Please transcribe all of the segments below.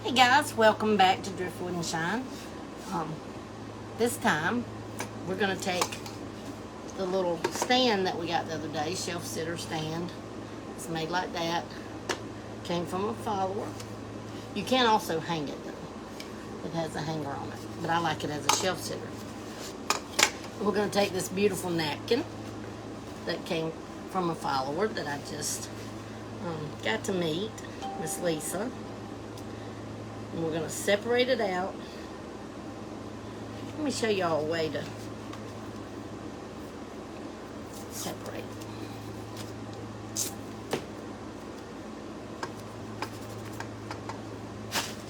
Hey guys, welcome back to Driftwood and Shine. This time we're going to take the little stand that we got the other day, shelf sitter stand. It's made like that. Came from a follower. You can also hang it though. It has a hanger on it, but I like it as a shelf sitter. We're going to take this beautiful napkin that came from a follower that I just got to meet, Miss Lisa. And we're going to separate it out. Let me show y'all a way to separate.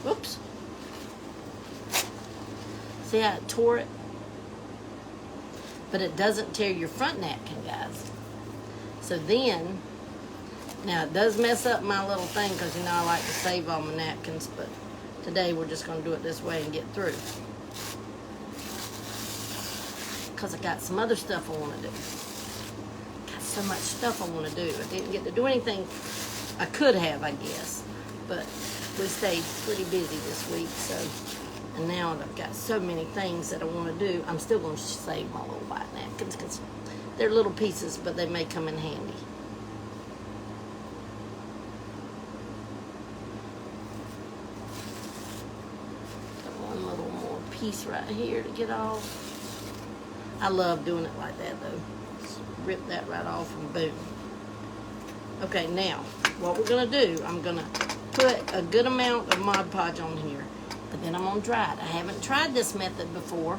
Whoops. See how it tore it? But it doesn't tear your front napkin, guys. So then, now it does mess up my little thing because, you know, I like to save all my napkins, but today we're just going to do it this way and get through. Because I got some other stuff I want to do. Got so much stuff I want to do. I didn't get to do anything I could have, I guess. But we stayed pretty busy this week, so. And now I've got so many things that I want to do. I'm still going to save my little white napkins because they're little pieces, but they may come in handy. Piece right here to get off. I love doing it like that though. Just rip that right off and boom. Okay, now what we're gonna do, I'm gonna put a good amount of Mod Podge on here, but then I'm gonna dry it. I haven't tried this method before.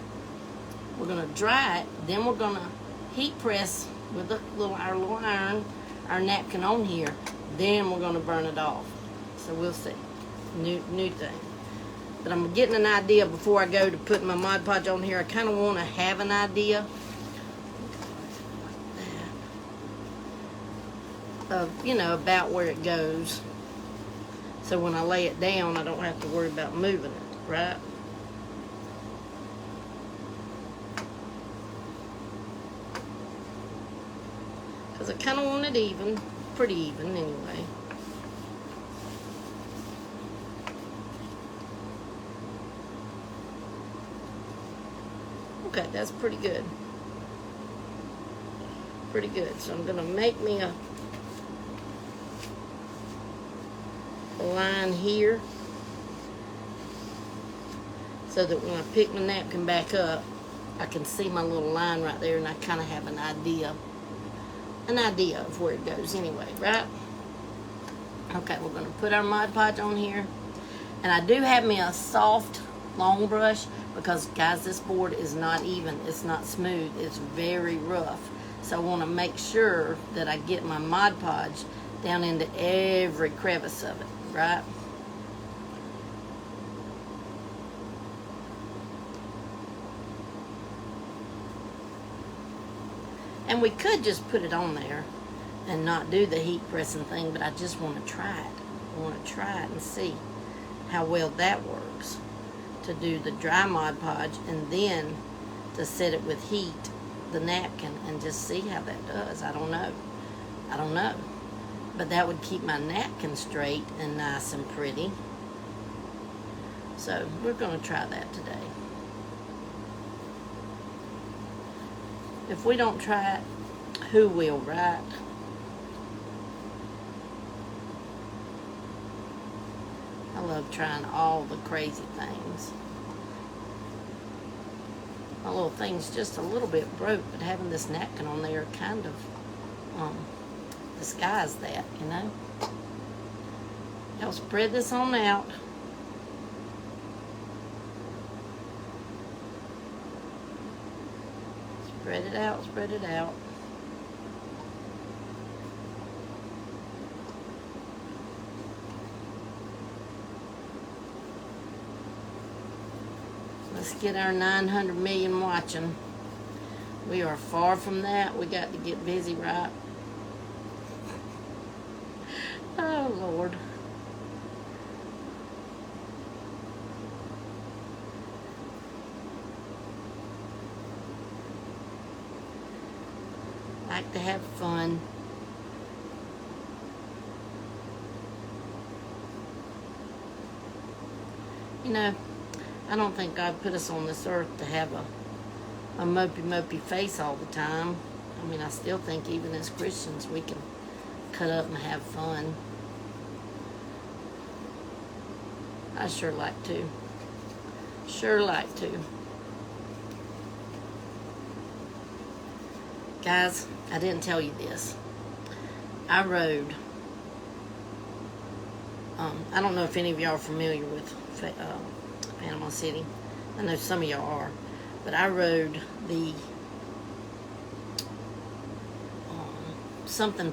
We're gonna dry it, then we're gonna heat press with our little iron, our napkin on here, then we're gonna burn it off. So we'll see. New thing. But I'm getting an idea before I go to put my Mod Podge on here. I kind of want to have an idea of, you know, about where it goes. So when I lay it down, I don't have to worry about moving it, right? Because I kind of want it even, pretty even anyway. Okay, that's pretty good. Pretty good. So I'm going to make me a line here so that when I pick my napkin back up, I can see my little line right there and I kind of have an idea of where it goes anyway, right? Okay, we're going to put our Mod Podge on here. And I do have me a soft long brush because, guys, this board is not even. It's not smooth. It's very rough. So I want to make sure that I get my Mod Podge down into every crevice of it, right? And we could just put it on there and not do the heat pressing thing, but I just want to try it. I want to try it and see how well that works. To do the dry Mod Podge and then to set it with heat, the napkin, and just see how that does. I don't know. But that would keep my napkin straight and nice and pretty. So we're going to try that today. If we don't try it, who will, right? I love trying all the crazy things. My little thing's just a little bit broke, but having this napkin on there kind of disguised that, you know. Y'all spread this on out. Spread it out, spread it out. Let's get our 900 million watching. We are far from that. We got to get busy, right? Oh, Lord. Like to have fun. You know, I don't think God put us on this earth to have a mopey face all the time. I mean, I still think even as Christians we can cut up and have fun. I sure like to. Sure like to. Guys, I didn't tell you this. I rode, I don't know if any of y'all are familiar with Panama City. I know some of y'all are. But I rode the something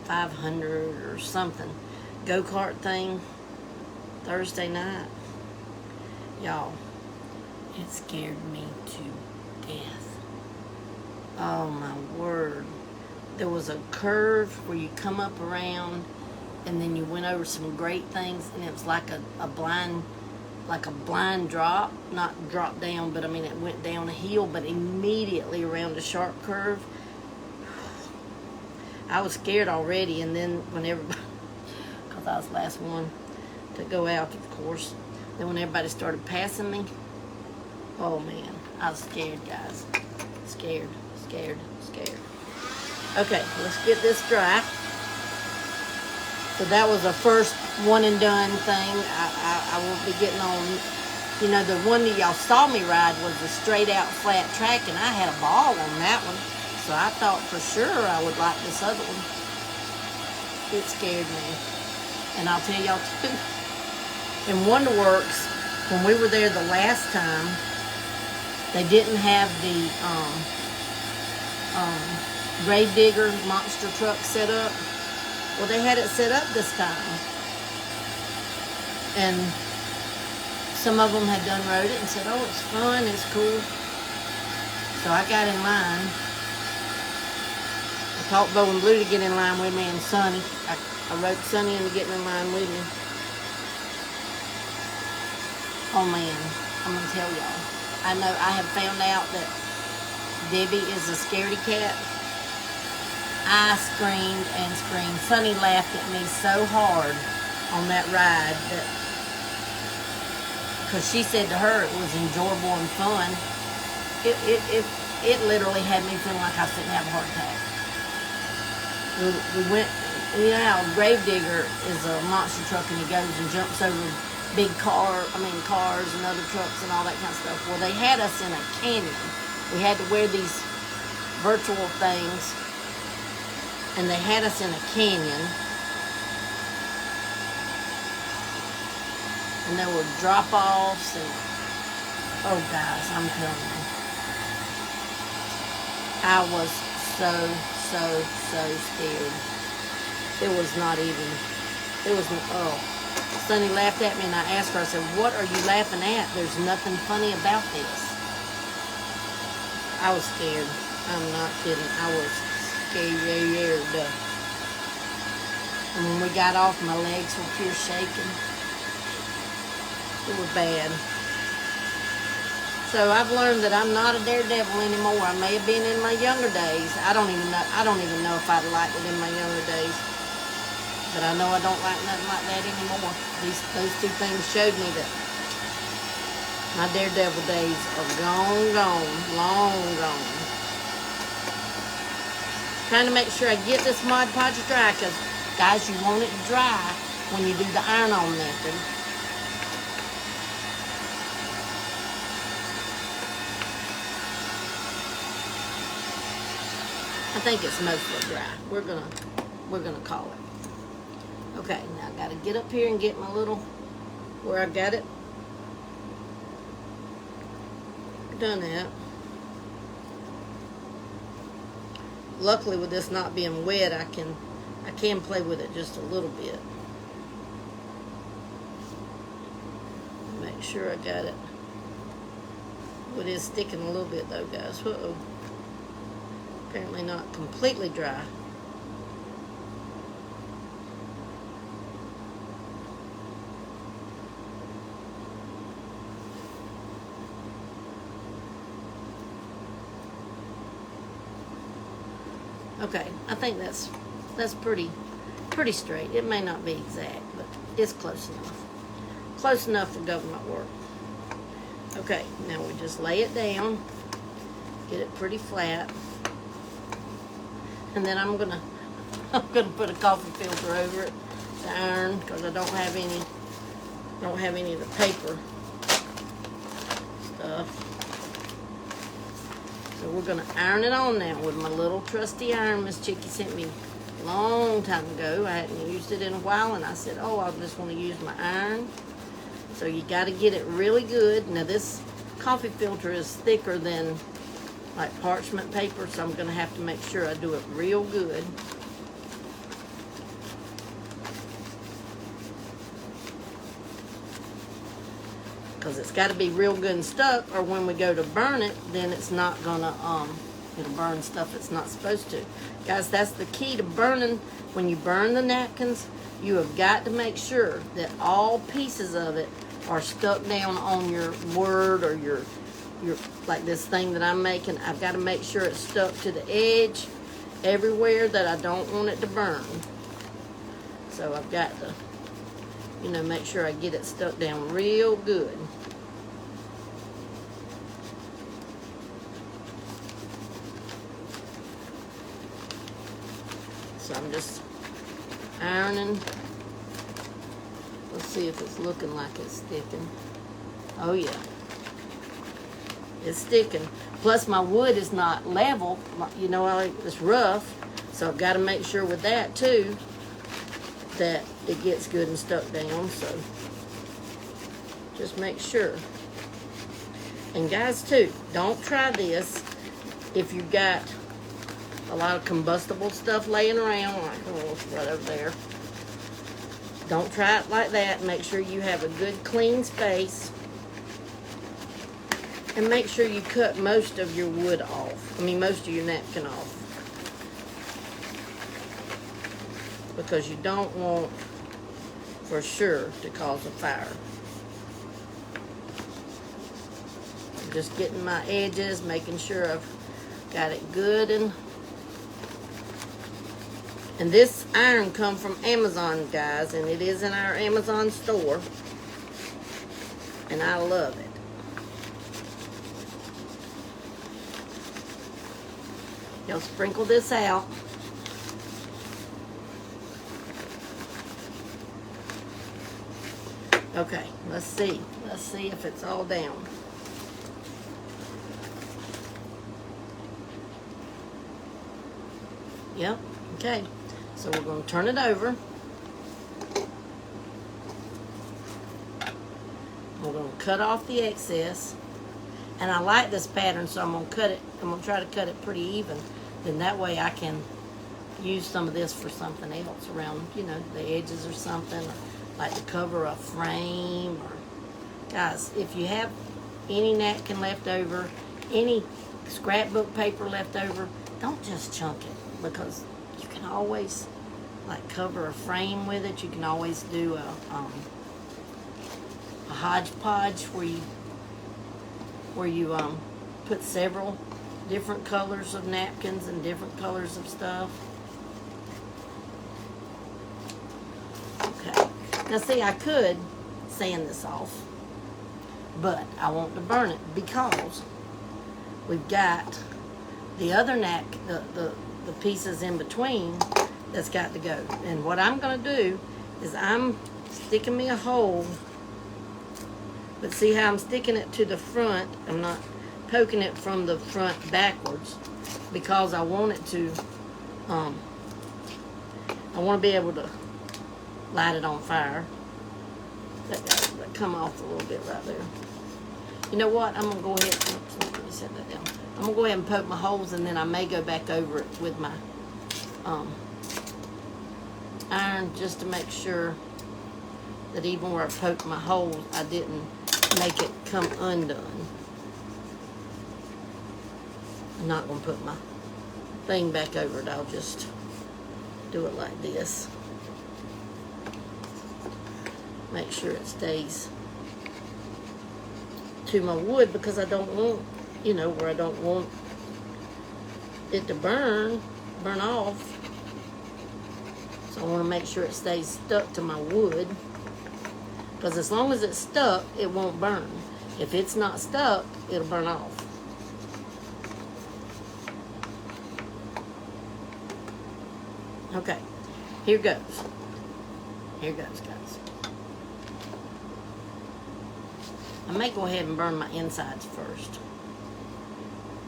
500 or something go-kart thing Thursday night. Y'all, it scared me to death. Oh my word. There was a curve where you come up around and then you went over some great things, and it was like a blind drop, not drop down, but I mean it went down a hill, but immediately around a sharp curve. I was scared already, and then when everybody, because I was the last one to go out, of course, then when everybody started passing me, oh man, I was scared, guys. Scared. Okay, let's get this dry. So that was a first one and done thing. I won't be getting on, you know, the one that y'all saw me ride was a straight out flat track, and I had a ball on that one. So I thought for sure I would like this other one. It scared me. And I'll tell y'all too, in Wonderworks, when we were there the last time, they didn't have the grave digger monster truck set up. Well, they had it set up this time. And some of them had done rode it and said, oh, it's fun, it's cool. So I got in line. I taught Bo and Blue to get in line with me, and Sonny. I roped Sonny into getting in line with me. Oh man, I'm gonna tell y'all. I know I have found out that Debbie is a scaredy cat. I screamed and screamed. Sonny laughed at me so hard on that ride that, because she said to her it was enjoyable and fun. It literally had me feeling like I was sitting have a heart attack. We went, you know how Gravedigger is a monster truck and he goes and jumps over big cars and other trucks and all that kind of stuff. Well, they had us in a canyon. We had to wear these virtual things, and they had us in a canyon. And there were drop-offs and, oh guys, I'm telling you. I was so scared. It was not even, Sonny laughed at me, and I asked her, I said, what are you laughing at? There's nothing funny about this. I was scared. I'm not kidding. I was scared. And when we got off, my legs were pure shaking. It was bad. So I've learned that I'm not a daredevil anymore. I may have been in my younger days. I don't even know if I'd liked it in my younger days. But I know I don't like nothing like that anymore. Those two things showed me that my daredevil days are gone, long gone. Trying to make sure I get this Mod Podge dry, because guys, you want it dry when you do the iron-on method. I think it's mostly dry. We're gonna call it. Okay, now I gotta get up here and get my little, where I got it done at. Luckily, with this not being wet, I can play with it just a little bit. Make sure I got it. It is sticking a little bit though, guys. Uh-oh. Apparently not completely dry. Okay, I think that's pretty straight. It may not be exact, but it's close enough. close enough for government work. Okay, now we just lay it down, get it pretty flat, and then I'm gonna put a coffee filter over it to iron, because I don't have any of the paper stuff. So we're gonna iron it on now with my little trusty iron Miss Chicky sent me a long time ago. I hadn't used it in a while, and I said, oh, I just want to use my iron. So you got to get it really good. Now this coffee filter is thicker than like parchment paper, so I'm gonna have to make sure I do it real good. Because it's got to be real good and stuck, or when we go to burn it, then it's not gonna it'll burn stuff it's not supposed to. Guys, that's the key to burning. When you burn the napkins, you have got to make sure that all pieces of it are stuck down on your word, or your like this thing that I'm making. I've got to make sure it's stuck to the edge everywhere that I don't want it to burn. So I've got to, you know, make sure I get it stuck down real good. So I'm just ironing. Let's see if it's looking like it's sticking. Oh yeah, it's sticking. Plus my wood is not level, you know, it's rough. So I've got to make sure with that too that it gets good and stuck down. So just make sure. And guys too, don't try this if you've got a lot of combustible stuff laying around, like right over there. Don't try it like that. Make sure you have a good clean space. And make sure you cut most of your wood off. I mean, most of your napkin off. Because you don't want, for sure, to cause a fire. I'm just getting my edges, making sure I've got it good. And this iron come from Amazon, guys, and it is in our Amazon store. And I love it. You'll sprinkle this out. Okay, let's see. Let's see if it's all down. Yep, okay. So we're going to turn it over. We're going to cut off the excess. And I like this pattern, so I'm going to cut it. I'm going to try to cut it pretty even. Then that way I can use some of this for something else around, you know, the edges or something. Or like to cover a frame. Or guys, if you have any napkin left over, any scrapbook paper left over, don't just chunk it, because you can always like cover a frame with it. You can always do a hodgepodge where you put several different colors of napkins and different colors of stuff. Okay. Now see, I could sand this off, but I want to burn it because we've got the other napkin, the pieces in between that's got to go. And what I'm going to do is I'm sticking me a hole, but see how I'm sticking it to the front? I'm not poking it from the front backwards, because I want it to, I want to be able to light it on fire. That come off a little bit right there. You know what? I'm going to go ahead, oops, let me set that down. I'm going to go ahead and poke my holes, and then I may go back over it with my iron, just to make sure that even where I poked my holes, I didn't make it come undone. I'm not going to put my thing back over it. I'll just do it like this. Make sure it stays to my wood, because I don't want, you know, where I don't want it to burn off. So I want to make sure it stays stuck to my wood. Because as long as it's stuck, it won't burn. If it's not stuck, it'll burn off. Okay, here goes. Here goes, guys. I may go ahead and burn my insides first.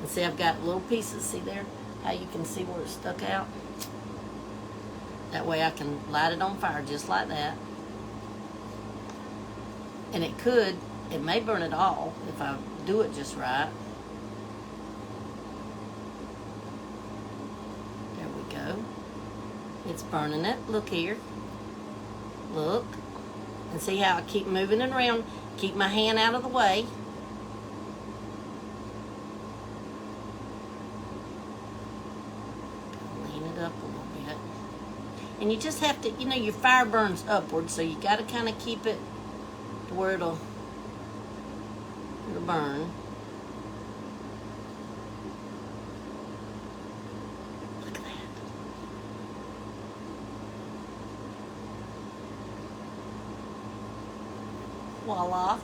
And see, I've got little pieces. See there? How you can see where it's stuck out? That way I can light it on fire just like that. And it may burn it all if I do it just right. There we go. It's burning it. Look here. Look. And see how I keep moving it around. Keep my hand out of the way. Lean it up a little bit. And you just have to, you know, your fire burns upward, so you got to kind of keep it to where it'll burn. Look at that. Voila.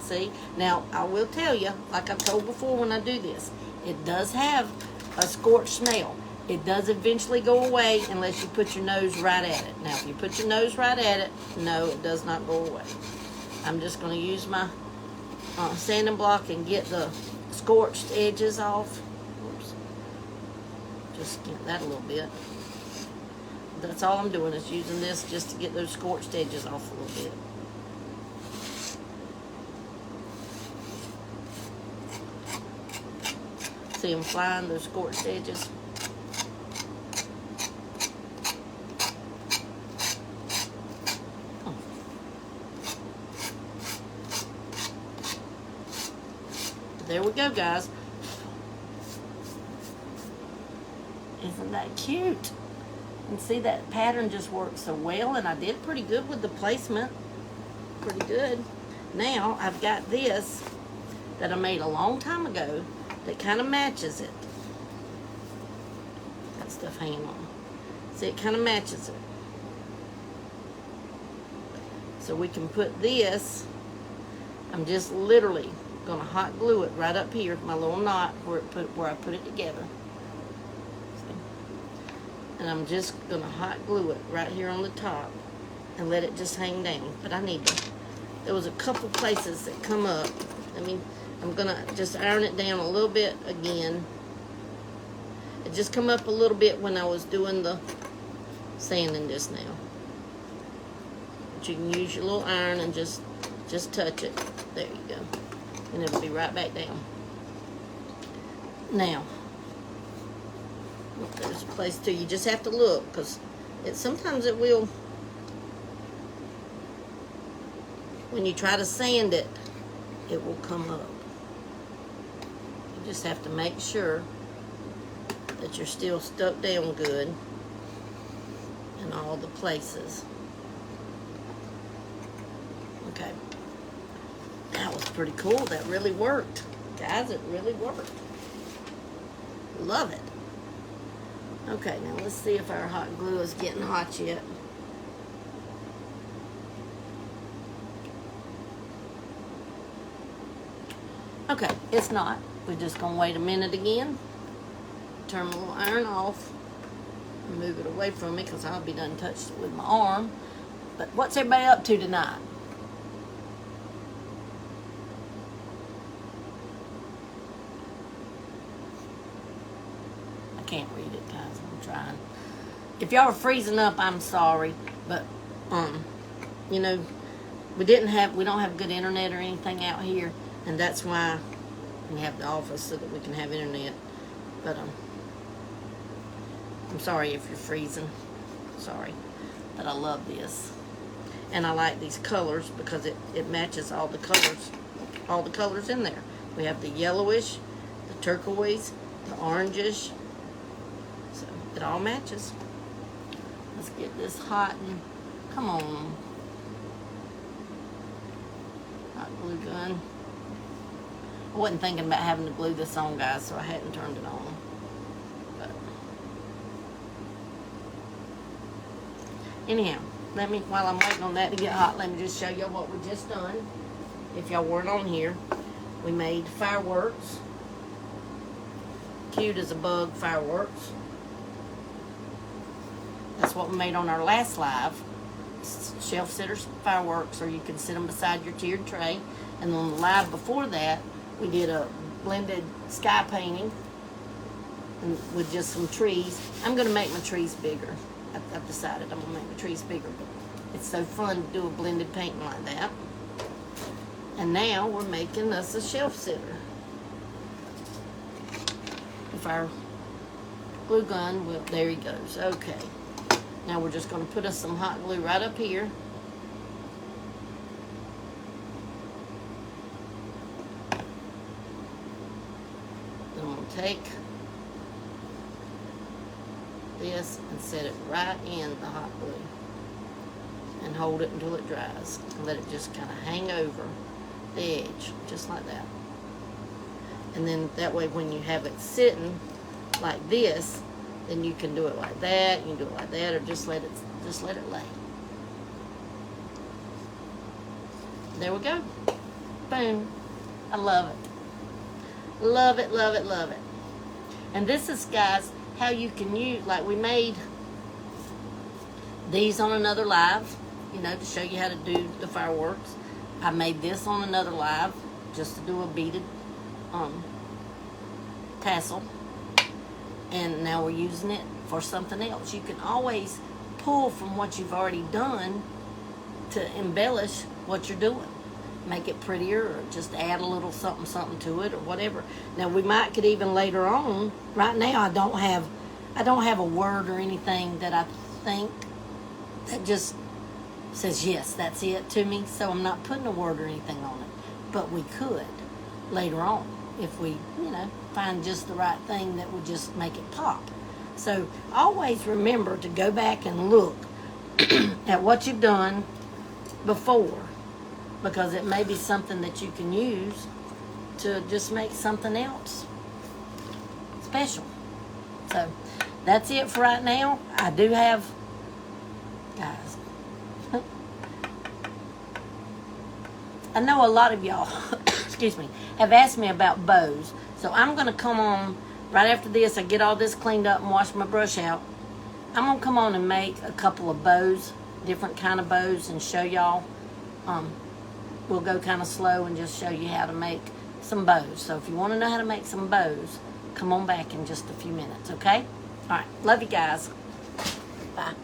See? Now, I will tell you, like I told before when I do this, it does have a scorched smell. It does eventually go away unless you put your nose right at it. Now, if you put your nose right at it, no, it does not go away. I'm just going to use my sanding block and get the scorched edges off. Oops. Just get that a little bit. That's all I'm doing is using this just to get those scorched edges off a little bit. See them flying, those scorched edges? There we go, guys. Isn't that cute? And see, that pattern just works so well, and I did pretty good with the placement. Pretty good. Now, I've got this that I made a long time ago that kind of matches it. That stuff hanging on. See, it kind of matches it. So we can put this, I'm just literally going to hot glue it right up here, my little knot where I put it together. See? And I'm just going to hot glue it right here on the top and let it just hang down. But I need to, there was a couple places that come up. I mean, I'm going to just iron it down a little bit again. It just come up a little bit when I was doing the sanding just now. But you can use your little iron and just touch it. There you go. And it'll be right back down. Now, look, there's a place too. You just have to look, because sometimes it will, when you try to sand it, it will come up. You just have to make sure that you're still stuck down good in all the places. Okay. That was pretty cool. That really worked. Guys, it really worked. Love it. Okay, now let's see if our hot glue is getting hot yet. Okay, it's not. We're just going to wait a minute again. Turn my little iron off. And move it away from me because I'll be done touched it with my arm. But what's everybody up to tonight? Can't read it, guys. I'm trying. If y'all are freezing up, I'm sorry, but you know, we don't have good internet or anything out here, and that's why we have the office so that we can have internet. But I'm sorry if you're freezing. Sorry, but I love this, and I like these colors because it matches all the colors in there. We have the yellowish, the turquoise, the orangish. So it all matches. Let's get this hot and come on. Hot glue gun. I wasn't thinking about having to glue this on, guys, so I hadn't turned it on. But anyhow, let me, while I'm waiting on that to get hot, let me just show you what we just done. If y'all weren't on here, we made fireworks. Cute as a bug fireworks. That's what we made on our last live. Shelf sitters fireworks, or you can sit them beside your tiered tray. And on the live before that, we did a blended sky painting and with just some trees. I'm going to make my trees bigger. I've decided I'm going to make my trees bigger. But it's so fun to do a blended painting like that. And now we're making us a shelf sitter. If our glue gun, well, there he goes. Okay. Now we're just going to put us some hot glue right up here. Then I'm going to take this and set it right in the hot glue. And hold it until it dries. And let it just kind of hang over the edge, just like that. And then that way when you have it sitting like this, then you can do it like that, you can do it like that, or just let it lay. There we go. Boom. I love it. Love it, love it, love it. And this is, guys, how you can use, like we made these on another live, you know, to show you how to do the fireworks. I made this on another live just to do a beaded tassel. And now we're using it for something else. You can always pull from what you've already done to embellish what you're doing. Make it prettier, or just add a little something, something to it, or whatever. Now we could even later on. Right now I don't have a word or anything that I think that just says yes, that's it to me. So I'm not putting a word or anything on it. But we could later on if we, you know, find just the right thing that would just make it pop. So always remember to go back and look at what you've done before, because it may be something that you can use to just make something else special. So that's it for right now. I do have, guys, I know a lot of y'all excuse me, have asked me about bows. So I'm going to come on, right after this, I get all this cleaned up and wash my brush out. I'm going to come on and make a couple of bows, different kind of bows, and show y'all. We'll go kind of slow and just show you how to make some bows. So if you want to know how to make some bows, come on back in just a few minutes, okay? All right, love you guys. Bye.